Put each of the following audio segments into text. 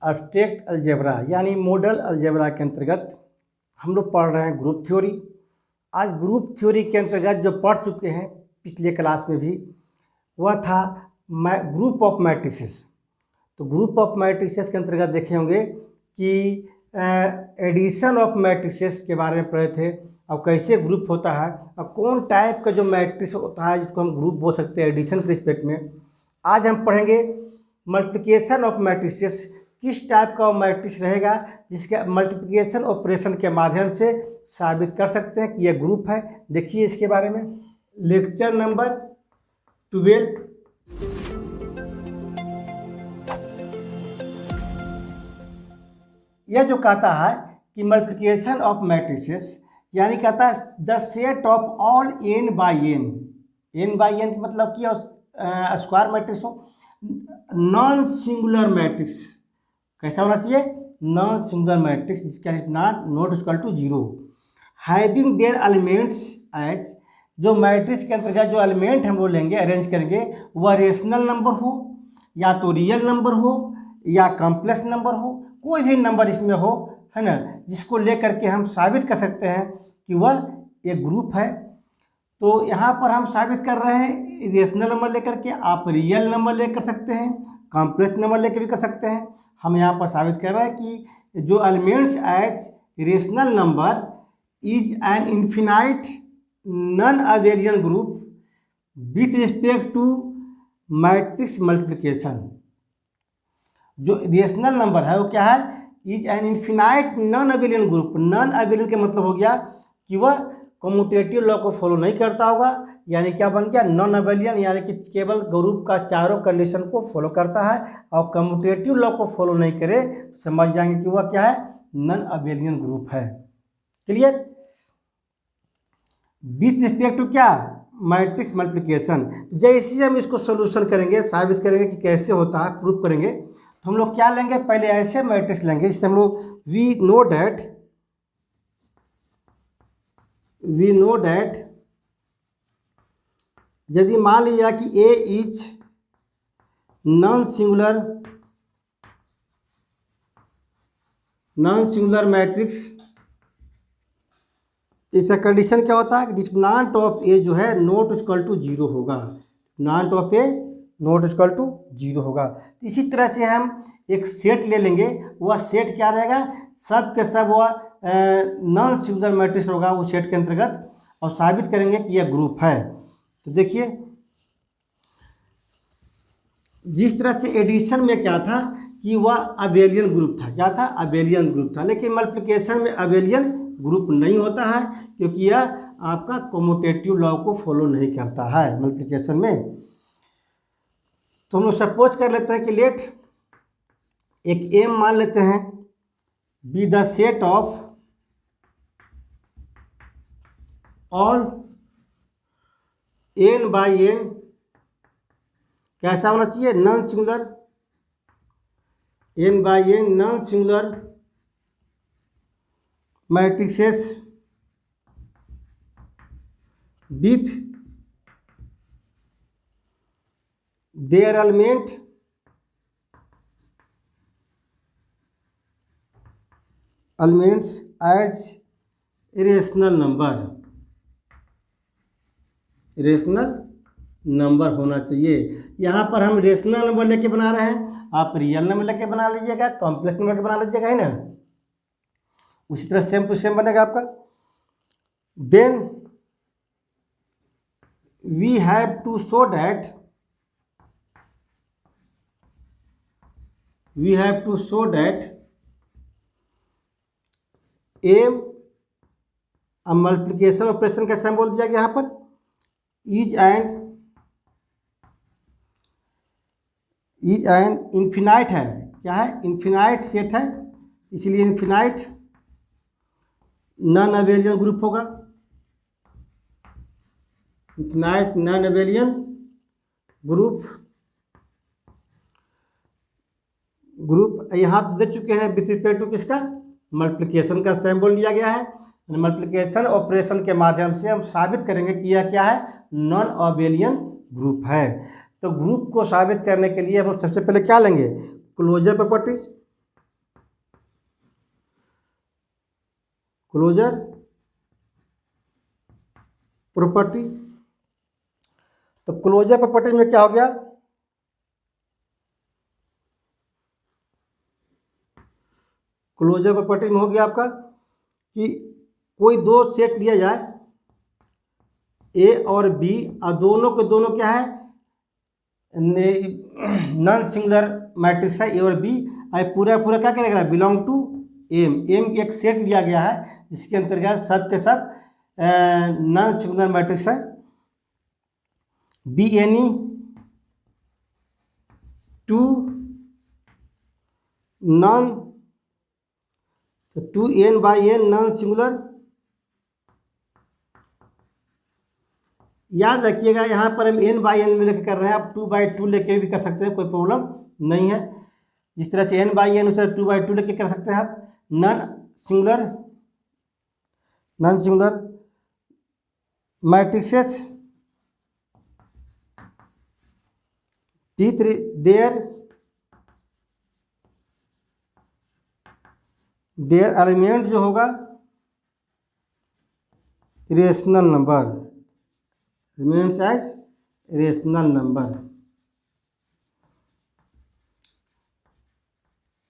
Abstract algebra यानी model algebra के अंतर्गत हम लोग पढ़ रहे हैं ग्रुप थ्योरी। आज ग्रुप थ्योरी के अंतर्गत जो पढ़ चुके हैं पिछले क्लास में भी, वह था ग्रुप ऑफ मैट्रिसेस। तो ग्रुप ऑफ मैट्रिसेस के अंतर्गत देखे होंगे कि एडिशन ऑफ मैट्रिसेस के बारे में पढ़े थे और कैसे ग्रुप होता है और कौन टाइप का जो मैट्रिक्स होता है जिसको हम ग्रुप बोल सकते हैं एडिशन के रिस्पेक्ट में। आज हम पढ़ेंगे मल्टीप्लिकेशन ऑफ मैट्रिसेस, किस टाइप का मैट्रिक्स रहेगा जिसके मल्टीप्लिकेशन ऑपरेशन के माध्यम से साबित कर सकते हैं कि यह ग्रुप है। देखिए इसके बारे में लेक्चर नंबर 12। यह जो कहता है कि मल्टीप्लिकेशन ऑफ मैट्रिसेस यानी कहता है the set of all n by n। n by n मतलब कि स्क्वायर मैट्रिक्स हो, नॉन सिंगुलर मैट्रिक्स। कैसा होना चाहिए? नॉन सिंगुलर मैट्रिक्स जिसका not equal to 0, having their elements as. जो मैट्रिक्स के अंतर्गत जो एलिमेंट हम वो लेंगे, अरेंज करेंगे, वह रेशनल नंबर हो या तो रियल नंबर हो या कॉम्प्लेक्स नंबर हो, कोई भी नंबर इसमें हो, है ना, जिसको लेकर के हम साबित कर सकते हैं कि वह एक ग्रुप है। तो यहाँ पर हम साबित कर रहे हैं रेशनल नंबर लेकर के, आप रियल नंबर लेकर सकते हैं, कॉम्प्लेक्स नंबर लेकर भी कर सकते हैं। हम यहाँ पर साबित कर रहे हैं कि जो elements as rational number is an infinite non abelian group with respect to matrix multiplication. जो रेशनल नंबर है वो क्या है? Is an infinite non abelian group. Non abelian का मतलब हो गया कि वह कम्यूटेटिव लॉ को फॉलो नहीं करता होगा, यानी क्या बन गया? नॉन अबेलियन, यानी कि केवल ग्रुप का चारों कंडीशन को फॉलो करता है और कम्यूटेटिव लॉ को फॉलो नहीं करे तो समझ जाएंगे कि वह क्या है? नॉन अबेलियन ग्रुप है। क्लियर? विथ रिस्पेक्ट टू क्या? Matrix multiplication. जैसे हम इसको सोल्यूशन करेंगे, साबित करेंगे कि कैसे होता है, प्रूफ करेंगे, तो हम लोग क्या लेंगे? पहले ऐसे मैट्रिक्स लेंगे जिससे हम लोग वी नो डैट यदि मान लिया कि ए इज नॉन सिंगुलर मैट्रिक्स, इसका कंडीशन क्या होता है कि डिटरमिनेंट ऑफ ए जो है नॉट इक्वल टू 0 होगा। Determinant of A not equal to 0 होगा। इसी तरह से हम एक सेट ले लेंगे, वह सेट क्या रहेगा? सब के सब वह नॉन सिंगुलर मैट्रिक्स होगा उस सेट के अंतर्गत, और साबित करेंगे कि यह ग्रुप है। तो देखिए जिस तरह से एडिशन में क्या था कि वह अबेलियन ग्रुप था। क्या था? अबेलियन ग्रुप था। लेकिन मल्टीप्लिकेशन में अबेलियन ग्रुप नहीं होता है क्योंकि यह आपका कम्यूटेटिव लॉ को फॉलो नहीं करता है मल्टीप्लिकेशन में। तो हम लोग सपोज कर लेते हैं कि लेट एक एम मान लेते हैं be the set of all n by n। कैसा होना चाहिए? Non singular. n by n non singular matrices with their element elements as rational number. Rational number होना चाहिए। यहाँ पर हम रेशनल नंबर लेके बना रहे हैं, आप रियल नंबर लेके बना लीजिएगा, कॉम्प्लेक्स नंबर के बना लीजिएगा, है ना। उसी तरह सेम टू सेम बनेगा आपका। Then we have to show that M multiplication operation कैसे हम बोल दिया गया यहाँ पर? इज एन इन्फिनाइट है। क्या है? इन्फिनाइट सेट है, इसलिए इन्फिनाइट नॉन अबेलियन ग्रुप होगा। इन्फिनाइट नॉन अबेलियन ग्रुप यहाँ तो दे चुके हैं विथ रिस्पेक्ट टू किसका? मल्टीप्लिकेशन का सिंबल लिया गया है। मल्टीप्लिकेशन ऑपरेशन के माध्यम से हम साबित करेंगे कि यह क्या है? नॉन अबेलियन ग्रुप है। तो ग्रुप को साबित करने के लिए हम सबसे पहले क्या लेंगे? Closure properties. Closure property. तो क्लोजर प्रॉपर्टी में क्या हो गया, क्लोजर प्रॉपर्टी में हो गया आपका कि कोई दो सेट लिया जाए ए और बी, और दोनों के दोनों क्या है, नॉन सिंगुलर मैट्रिक्स है ए और बी, पूरा पूरा क्या करेगा, बिलोंग टू एम। एम एक सेट लिया गया है जिसके अंतर्गत सब के सब नॉन सिंगुलर मैट्रिक्स है। बी एनी टू नॉन, तो 2n by N non singular. याद रखिएगा यहाँ पर हम n बाई एन में लेकर कर रहे हैं, आप 2/2 लेके भी कर सकते हैं, कोई प्रॉब्लम नहीं है। जिस तरह से n बाई एन उस तरह 2/2 लेके कर सकते हैं आप। Non singular matrices their element जो होगा rational number, remains as rational number.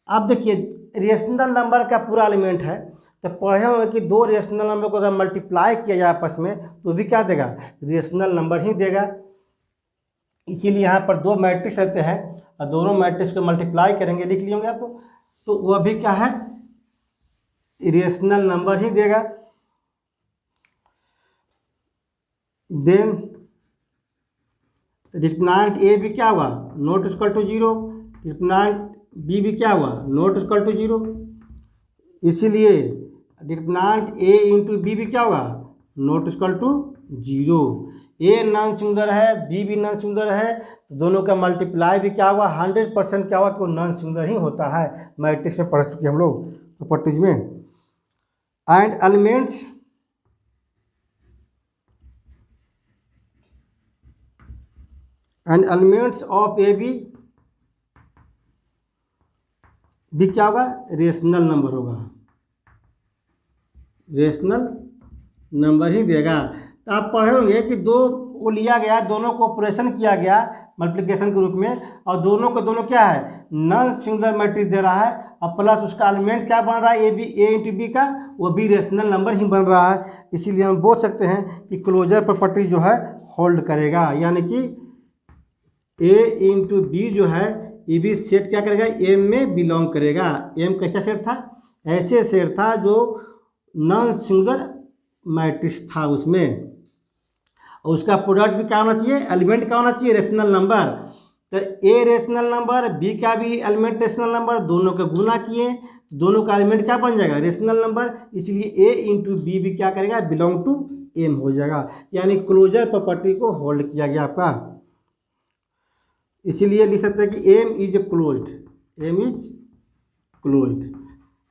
आप देखिए रेशनल नंबर का पूरा एलिमेंट है, तो पढ़े होंगे कि दो रेशनल नंबर को अगर मल्टीप्लाई किया जाए आपस में तो भी क्या देगा, रेशनल नंबर ही देगा। इसीलिए यहाँ पर दो मैट्रिक्स रहते हैं और दोनों मैट्रिक्स को मल्टीप्लाई करेंगे, लिख लिए होंगे आप, तो वह भी क्या है, रेशनल नंबर ही देगा। देन डिटरमिनेंट ए भी क्या हुआ, not equal to 0, determinant B भी क्या हुआ, नॉट इक्वल टू 0। इसीलिए डिटरमिनेंट ए इंटू बी भी क्या होगा, not equal to 0। A non singular है, बी भी नॉन सिंगुलर है, तो दोनों का मल्टीप्लाई भी क्या हुआ, 100% क्या हुआ कि वो नॉन सिंगुलर ही होता है। मैट्रिक्स में पढ़ चुके हम लोग प्रॉपर्टीज में। एंड एलिमेंट्स ऑफ ए भी क्या होगा, रेशनल नंबर होगा, रेशनल नंबर ही देगा। तो आप पढ़े होंगे कि दो वो लिया गया, दोनों को ऑपरेशन किया गया मल्टीप्लिकेशन के रूप में, और दोनों के दोनों क्या है, नॉन सिंगुलर मैट्रिक्स दे रहा है, और प्लस उसका एलिमेंट क्या बन रहा है, ए इंटू बी का, वो भी रेशनल नंबर ही बन रहा है। इसीलिए हम बोल सकते हैं कि क्लोजर प्रॉपर्टी जो है होल्ड करेगा, यानी कि ए इंटू बी जो है ये भी सेट क्या करेगा, एम में बिलोंग करेगा। एम कैसा सेट था, ऐसे सेट था जो नॉन सिंगुलर मैट्रिक्स था उसमें, और उसका प्रोडक्ट भी क्या होना चाहिए, एलिमेंट क्या होना चाहिए, रेशनल नंबर। तो ए रेशनल नंबर, बी का भी एलिमेंट रेशनल नंबर, दोनों का गुना किए तो दोनों का एलिमेंट क्या बन जाएगा, रेशनल नंबर। इसलिए ए इंटू बी भी क्या करेगा, बिलोंग टू एम हो जाएगा, यानी क्लोजर प्रॉपर्टी को होल्ड किया गया आपका। इसीलिए लिख सकते हैं कि M is closed, M is closed.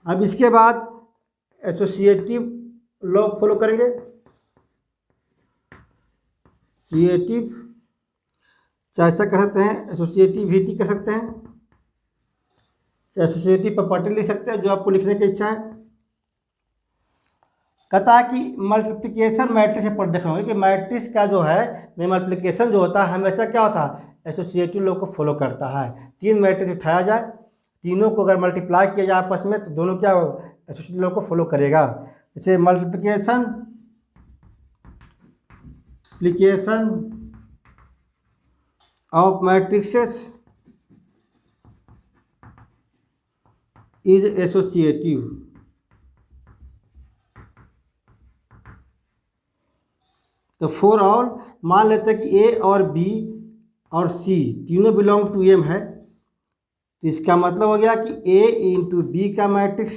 अब इसके बाद एसोसिएटिव लॉ फॉलो करेंगे। एसोसिएटिव चाहे ऐसा कर सकते हैं, एसोसिएटिविटी कर सकते हैं, चाहे एसोसिएटिव प्रॉपर्टी लिख सकते हैं, जो आपको लिखने की इच्छा है। कहता है कि मल्टीप्लिकेशन मैट्रिक्स से पढ़ देख रहे कि मैट्रिक्स का जो है में मल्टीप्लिकेशन जो होता है हमेशा क्या होता है, एसोसिएटिव लॉ को फॉलो करता है। तीन मैट्रिक्स उठाया जाए, तीनों को अगर मल्टीप्लाई किया जाए आपस में तो दोनों क्या एसोसिएटिव लॉ को फॉलो करेगा। जैसे multiplication of matrixes is associative. तो फॉर ऑल मान लेते हैं कि ए और बी और सी तीनों बिलोंग टू एम है, तो इसका मतलब हो गया कि ए इंटू बी का मैट्रिक्स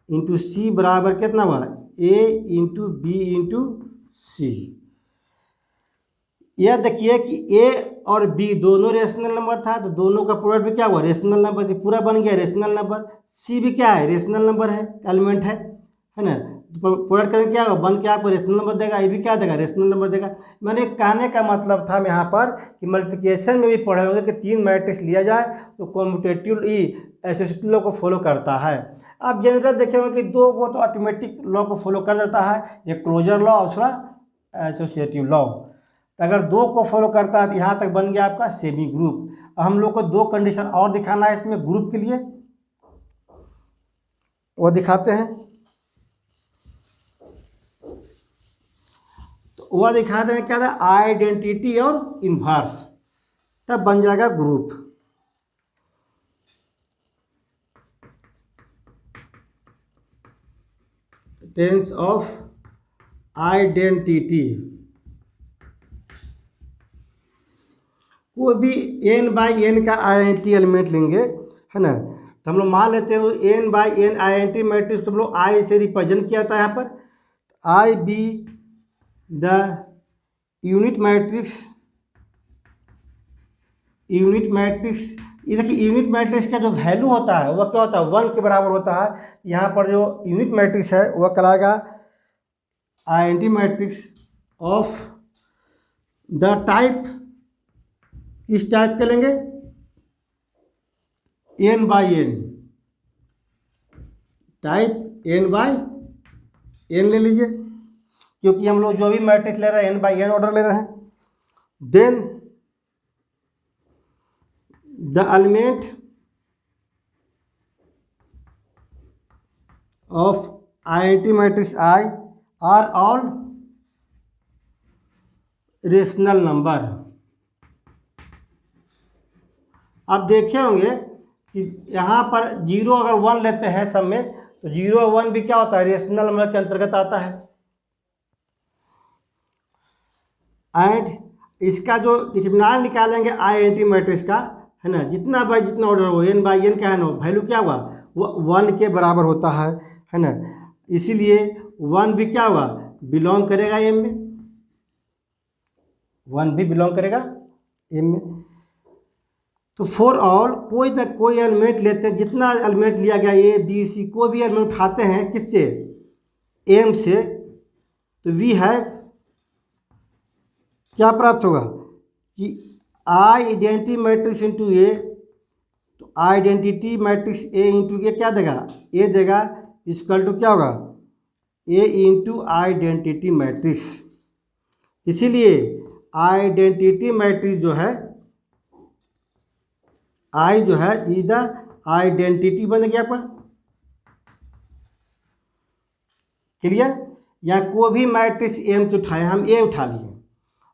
इंटू सी बराबर कितना हुआ, ए इंटू बी इंटू सी। यह देखिए कि ए और बी दोनों रेशनल नंबर था, तो दोनों का प्रोडक्ट भी क्या हुआ, रेशनल नंबर, पूरा बन गया रेशनल नंबर। सी भी क्या है, रेशनल नंबर है, एलिमेंट है ना। तो प्रोडक्ट करेंगे क्या होगा, 1 क्या आपको रेशनल नंबर देगा, ये भी क्या देगा, रेशनल नंबर देगा। मैंने कहने का मतलब था यहाँ पर कि मल्टीप्लिकेशन में भी पढ़े होंगे कि 3 मैट्रिक्स लिया जाए तो कॉम्यूटेटिव एसोसिएटिव लॉ को फॉलो करता है। अब जनरल देखे होंगे कि 2 को तो ऑटोमेटिक लॉ को फॉलो कर देता है, एक क्लोजर लॉ और दूसरा एसोसिएटिव लॉ। तो अगर 2 को फॉलो करता है तो यहाँ तक बन गया आपका सेमी ग्रुप। हम लोग को 2 कंडीशन और दिखाना है इसमें ग्रुप के लिए, वो दिखाते हैं। तो वह दिखाते हैं क्या था, आइडेंटिटी और इन्वर्स, तब बन जाएगा ग्रुप। टेंस ऑफ आइडेंटिटी, कोई भी n बाई n का आइडेंटिटी एलिमेंट लेंगे, है ना, तो हम लोग मान लेते हैं n by n identity matrix को हम लोग I से रिप्रेजेंट किया था यहाँ पर, I be the unit matrix. ये देखिए यूनिट मैट्रिक्स का जो वैल्यू होता है वह क्या होता है, 1 के बराबर होता है। यहाँ पर जो यूनिट मैट्रिक्स है वह कहलाएगा identity matrix of the type, किस टाइप के लेंगे, n by n, type n by n ले लीजिए, क्योंकि हम लोग जो भी मैट्रिक्स ले रहे हैं n बाई n ऑर्डर ले रहे हैं। Then the element of identity matrix I are all rational number. आप देखे होंगे कि यहाँ पर 0 अगर 1 लेते हैं सब में, तो 0 और 1 भी क्या होता है, रेशनल नंबर के अंतर्गत आता है। एंड इसका जो डिटरमिनेंट निकालेंगे आइडेंटिटी मैट्रिक्स का, है ना, जितना बाई जितना ऑर्डर हो n बाई n का है ना, वैल्यू क्या हुआ, वो 1 के बराबर होता है ना, इसीलिए 1 भी क्या हुआ, बिलोंग करेगा m में, 1 भी बिलोंग करेगा m में। तो फॉर ऑल कोई ना कोई एलिमेंट लेते हैं, जितना एलिमेंट लिया गया ए बी सी, कोई भी एलिमेंट उठाते हैं किससे, एम से, तो वी हैव क्या प्राप्त होगा कि आइडेंटिटी मैट्रिक्स इंटू ए, तो आइडेंटिटी मैट्रिक्स ए इंटू ए क्या देगा, ए देगा, इक्वल टू क्या होगा, ए इंटू आइडेंटिटी मैट्रिक्स। इसीलिए आइडेंटिटी मैट्रिक्स जो है, आई जो है इज द आइडेंटिटी बन गया आपका, क्लियर। या कोई भी मैट्रिक्स एम तो उठाए, हम ए उठा लिए,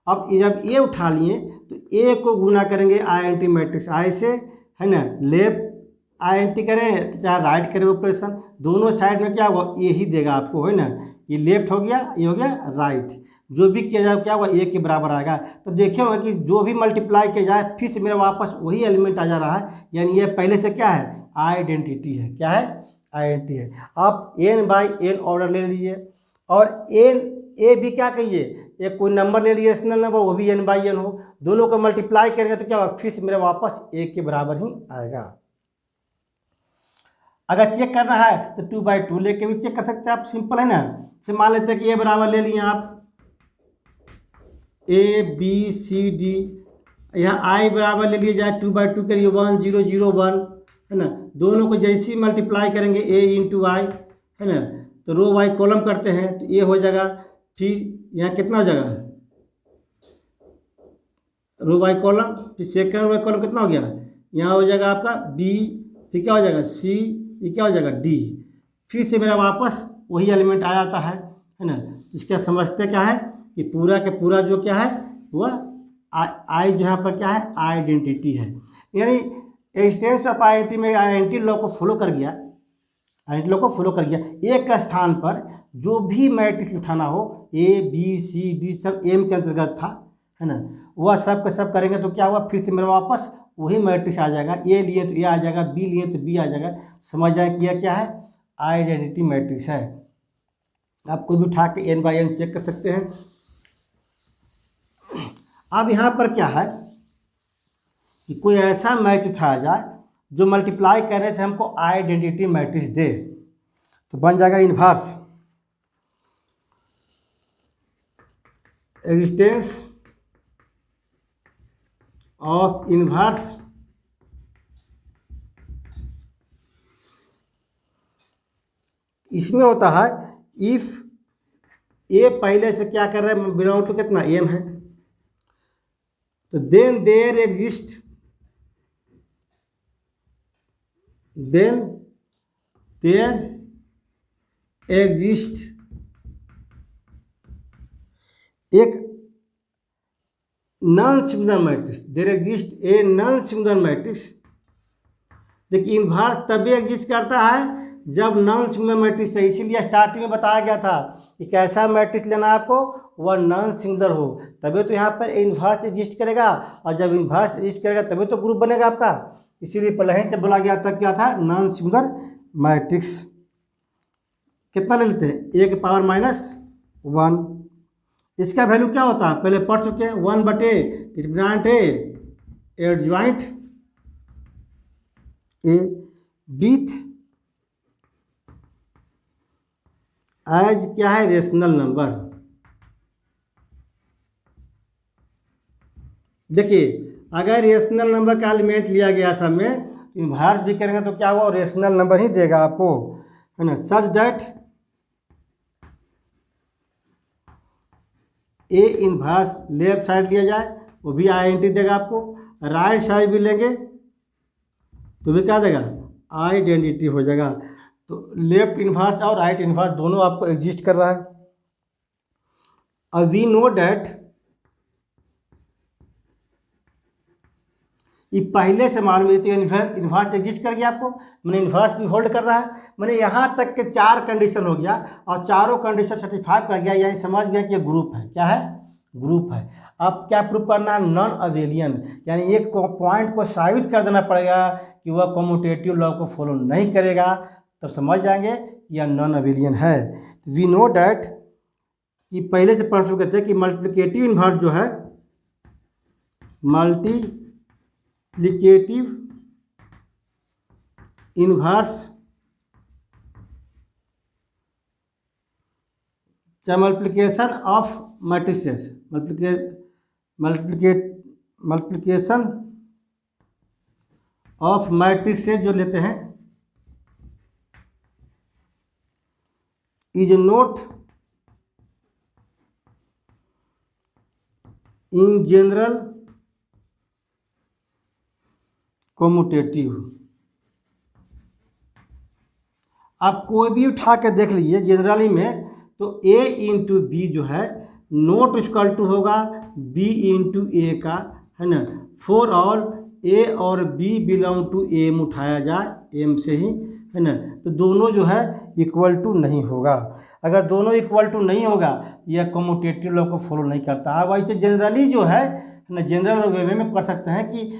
अब जब ए उठा लिए तो ए को गुना करेंगे आइडेंटिटी मैट्रिक्स आई से, है ना, लेफ्ट आइडेंटिटी करें चाहे राइट करें ऑपरेशन, दोनों साइड में क्या होगा, ए ही देगा आपको, है ना, ये लेफ्ट हो गया, ये हो गया राइट, जो भी किया जाए क्या होगा, ए के बराबर आएगा। तो देखे होगा कि जो भी मल्टीप्लाई किया जाए फिर से मेरा वापस वही एलिमेंट आ जा रहा है, यानी ये पहले से क्या है, आइडेंटिटी है, क्या है, आइडेंटिटी है। आप n बाई n ऑर्डर ले लीजिए, और n ए भी क्या कहिए, एक कोई नंबर ले लिए रेशनल नंबर, वो भी n बाई n हो, दोनों को मल्टीप्लाई करेंगे तो क्या होगा, फिर से मेरा वापस ए के बराबर ही आएगा। अगर चेक करना है तो 2 बाई 2 लेके भी चेक कर सकते हैं आप, सिंपल है ना। से मान लेते हैं कि ए बराबर ले लिए आप ए बी सी डी, यहाँ आई बराबर ले लिए जाए 2 बाई 2 के लिए 1 0 0 1, है ना, दोनों को जैसे ही मल्टीप्लाई करेंगे ए इंटू आई, है ना, तो रो वाई कॉलम करते हैं तो ए हो जाएगा, फिर यहाँ कितना हो जाएगा, रो वाई कॉलम, फिर सेकेंड वाई कॉलम कितना हो गया, यहाँ हो जाएगा आपका बी, फिर क्या हो जाएगा सी, ये क्या हो जाएगा डी, फिर से मेरा वापस वही एलिमेंट आ जाता है ना। इसका समझते क्या है कि पूरा के पूरा जो क्या है वह आई जो यहाँ पर क्या है, आइडेंटिटी है, यानी एक्सटेंस ऑफ आइडेंटिटी में आइडेंटिटी लॉ को फॉलो कर गया, आइडेंटिटी लॉ को फॉलो कर गया। एक स्थान पर जो भी मैट्रिक्स उठाना हो, ए बी सी डी सब एम के अंतर्गत था, है ना, वह सब का सब करेंगे तो क्या हुआ, फिर से मेरे वापस वही मैट्रिक्स आ जाएगा, ए लिए तो ए आ जाएगा, बी लिए तो बी आ जाएगा। समझ जाए कि यह क्या है, आइडेंटिटी मैट्रिक्स है। आप कोई भी उठा के n बाई n चेक कर सकते हैं। अब यहाँ पर क्या है कि कोई ऐसा मैच उठाया जाए जो मल्टीप्लाई करने से हमको आइडेंटिटी मैट्रिक्स दे, तो बन जाएगा इन्वर्स। एग्जिस्टेंस ऑफ इनवर्स इसमें होता है इफ ए पहले से क्या कर रहा है, बिलोंग टू कितना एम है, तो देन देयर एग्जिस्ट एक non singular matrix, there exist a non singular matrix. देखिए इन्वर्स तभी एग्जिस्ट करता है जब नॉन सिंगुलर मैट्रिक्स है, इसीलिए स्टार्टिंग में बताया गया था कि कैसा मैट्रिक्स लेना है आपको, वह नॉन सिंगुलर हो, तभी तो यहाँ पर इन्वर्स एग्जिस्ट करेगा, और जब इन्वर्स एग्जिस्ट करेगा तभी तो ग्रुप बनेगा आपका। इसीलिए पहले ही से बोला गया था क्या था, नॉन सिंगुलर मैट्रिक्स। कितना ले लेते हैं, ए के पावर -1। इसका वैल्यू क्या होता है, पहले पढ़ चुके हैं, 1/डिटरमिनेंट A adjoint A with as क्या है, रेशनल नंबर। देखिए अगर रेशनल नंबर का एलिमेंट लिया गया सब में, तो इन्वर्स भी करेंगे तो क्या हुआ, रेशनल नंबर ही देगा आपको, है ना। Such that A inverse left side लिया जाए वो भी आइडेंटिटी देगा आपको, राइट साइड भी लेंगे तो भी क्या देगा, आइडेंटिटी हो जाएगा। तो लेफ्ट इन्वर्स और राइट इन्वर्स दोनों आपको एग्जिस्ट कर रहा है। अब वी नो डैट ये पहले से मालूम है, तो इन्वर्स एग्जिस्ट कर गया आपको, मैंने इन्वर्स भी होल्ड कर रहा है, मैंने यहाँ तक के 4 कंडीशन हो गया और चारों कंडीशन सर्टिफाई कर गया, यानी समझ गया कि ये ग्रुप है, क्या है, ग्रुप है। अब क्या प्रूव करना है, नॉन अवेलियन, यानी एक पॉइंट को साबित कर देना पड़ेगा कि वह कम्यूटेटिव लॉ को फॉलो नहीं करेगा, तब समझ जाएंगे कि यह नॉन अवेलियन है। वी नो डैट कि पहले से पढ़ चुके थे कि मल्टीप्लिकेटिव इन्वर्स जो है, मल्टीप्लिकेटिव इन्वर्स चाहे multiplication of matrices, multiplication of matrices जो लेते हैं, is not in general commutative. आप कोई भी उठा के देख लीजिए जनरली में, तो a इंटू बी जो है नोट इक्वल टू होगा b इंटू ए का, है ना। फॉर ऑल a और b बिलोंग टू एम उठाया जाए, एम से ही, है ना, तो दोनों जो है इक्वल टू नहीं होगा। अगर दोनों इक्वल टू नहीं होगा, यह कम्यूटेटिव लॉ को फॉलो नहीं करता है। वैसे जनरली जो है ना, जनरल वे में पढ़ सकते हैं कि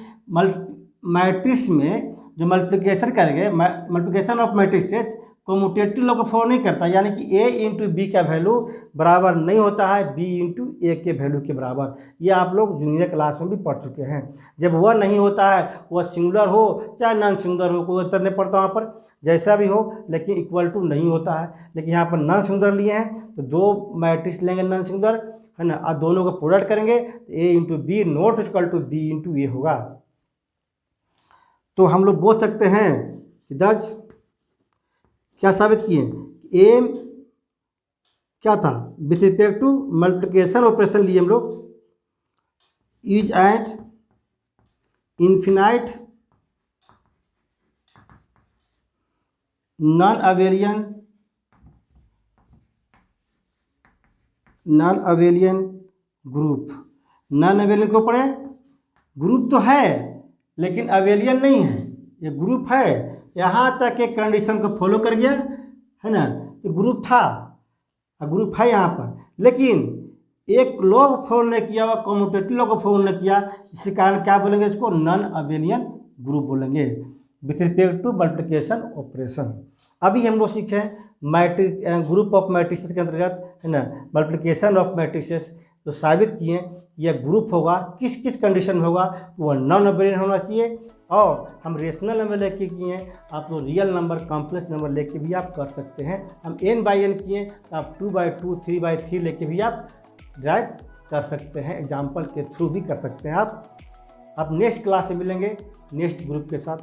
मैट्रिक्स में जो मल्टीप्लिकेशन करेंगे, multiplication of matrices commutative law को फॉलो नहीं करता, यानी कि a इंटू बी का वैल्यू बराबर नहीं होता है b इंटू ए के वैल्यू के बराबर। ये आप लोग जूनियर क्लास में भी पढ़ चुके हैं। जब वह नहीं होता है, वह सिंगुलर हो चाहे नॉन सिंगुलर हो, कोई उत्तर नहीं पड़ता वहाँ पर, जैसा भी हो, लेकिन इक्वल टू नहीं होता है। लेकिन यहाँ पर नॉन सिंगुलर लिए हैं तो 2 मैट्रिक्स लेंगे नॉन सिंगुलर, है ना, और दोनों को प्रोडक्ट करेंगे तो a into B not equal to b into A होगा। तो हम लोग बोल सकते हैं कि दस क्या साबित किए, एम क्या था, with respect to multiplication operation लिए हम लोग, is at infinite non abelian group. Non abelian को पढ़े, ग्रुप तो है लेकिन अवेलियन नहीं है, ये ग्रुप है, यहाँ तक एक कंडीशन को फॉलो कर गया, है ना, तो ग्रुप था, ग्रुप है यहाँ पर, लेकिन एक लॉ को फॉलो नहीं किया, वह कम्यूटेटिव लॉ को फॉलो नहीं किया, इसी कारण क्या बोलेंगे, इसको नॉन अवेलियन ग्रुप बोलेंगे with respect to multiplication operation. अभी हम लोग सीखे मैट्रिक ग्रुप ऑफ मैट्रिसेस के अंतर्गत, है ना, मल्टीप्लिकेशन ऑफ मैट्रिसेस, तो साबित किए यह ग्रुप होगा, किस किस कंडीशन में होगा, वह नॉन अवेलियन होना चाहिए। और हम रेशनल नंबर लेके किए, आप लोग रियल नंबर कॉम्प्लेक्स नंबर लेके भी आप कर सकते हैं। हम n/n किए तो आप 2/2 3/3 लेके भी आप ड्राइव कर सकते हैं, एग्जाम्पल के थ्रू भी कर सकते हैं आप। नेक्स्ट क्लास में मिलेंगे नेक्स्ट ग्रुप के साथ।